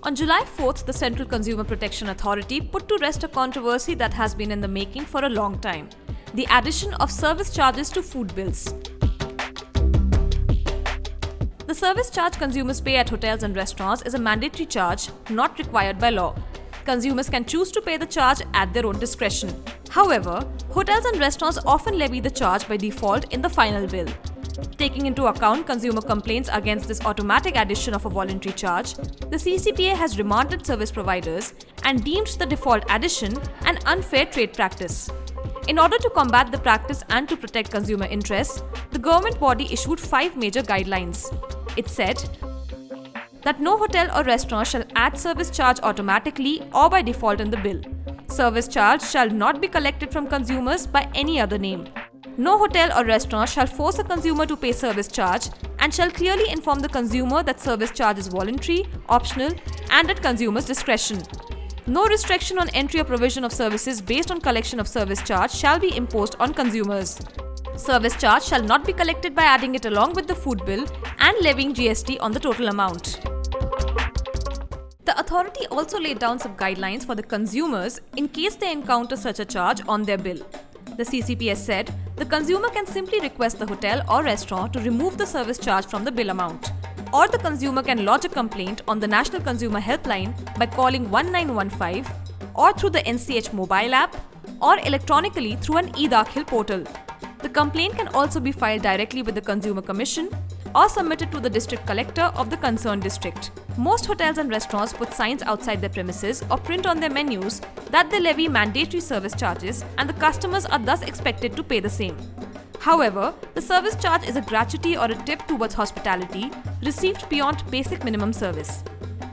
On July 4th, the Central Consumer Protection Authority put to rest a controversy that has been in the making for a long time: the addition of service charges to food bills. The service charge consumers pay at hotels and restaurants is a mandatory charge not required by law. Consumers can choose to pay the charge at their own discretion. However, hotels and restaurants often levy the charge by default in the final bill. Taking into account consumer complaints against this automatic addition of a voluntary charge, the CCPA has remanded service providers and deemed the default addition an unfair trade practice. In order to combat the practice and to protect consumer interests, the government body issued 5 major guidelines. It said that no hotel or restaurant shall add service charge automatically or by default in the bill. Service charge shall not be collected from consumers by any other name. No hotel or restaurant shall force a consumer to pay service charge and shall clearly inform the consumer that service charge is voluntary, optional, and at consumer's discretion. No restriction on entry or provision of services based on collection of service charge shall be imposed on consumers. Service charge shall not be collected by adding it along with the food bill and levying GST on the total amount. The authority also laid down some guidelines for the consumers in case they encounter such a charge on their bill. The CCPS said the consumer can simply request the hotel or restaurant to remove the service charge from the bill amount, or the consumer can lodge a complaint on the National Consumer Helpline by calling 1915 or through the NCH mobile app or electronically through an e-Dakhil portal. The complaint can also be filed directly with the Consumer Commission or submitted to the district collector of the concerned district. Most hotels and restaurants put signs outside their premises or print on their menus that they levy mandatory service charges, and the customers are thus expected to pay the same. However, the service charge is a gratuity or a tip towards hospitality received beyond basic minimum service.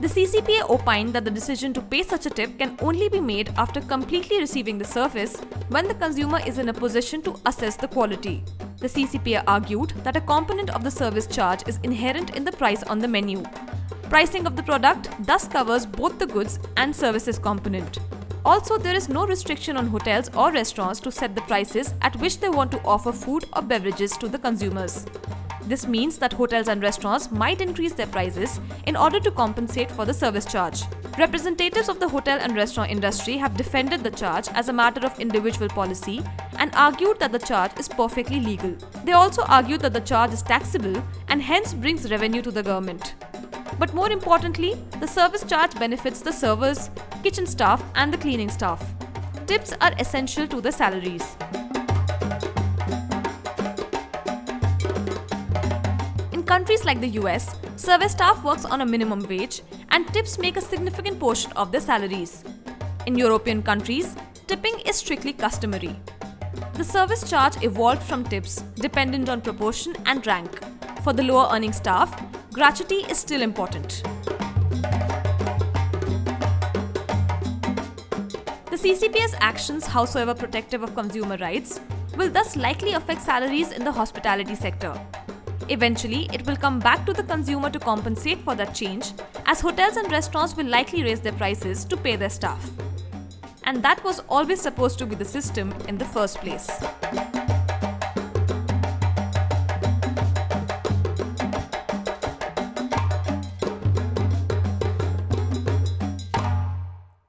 The CCPA opined that the decision to pay such a tip can only be made after completely receiving the service when the consumer is in a position to assess the quality. The CCPA argued that a component of the service charge is inherent in the price on the menu. Pricing of the product thus covers both the goods and services component. Also, there is no restriction on hotels or restaurants to set the prices at which they want to offer food or beverages to the consumers. This means that hotels and restaurants might increase their prices in order to compensate for the service charge. Representatives of the hotel and restaurant industry have defended the charge as a matter of individual policy and argued that the charge is perfectly legal. They also argued that the charge is taxable and hence brings revenue to the government. But more importantly, the service charge benefits the servers, kitchen staff, and the cleaning staff. Tips are essential to the salaries. In countries like the US, service staff works on a minimum wage and tips make a significant portion of their salaries. In European countries, tipping is strictly customary. The service charge evolved from tips dependent on proportion and rank. For the lower earning staff, gratuity is still important. The CCPS actions, howsoever protective of consumer rights, will thus likely affect salaries in the hospitality sector. Eventually, it will come back to the consumer to compensate for that change, as hotels and restaurants will likely raise their prices to pay their staff. And that was always supposed to be the system in the first place.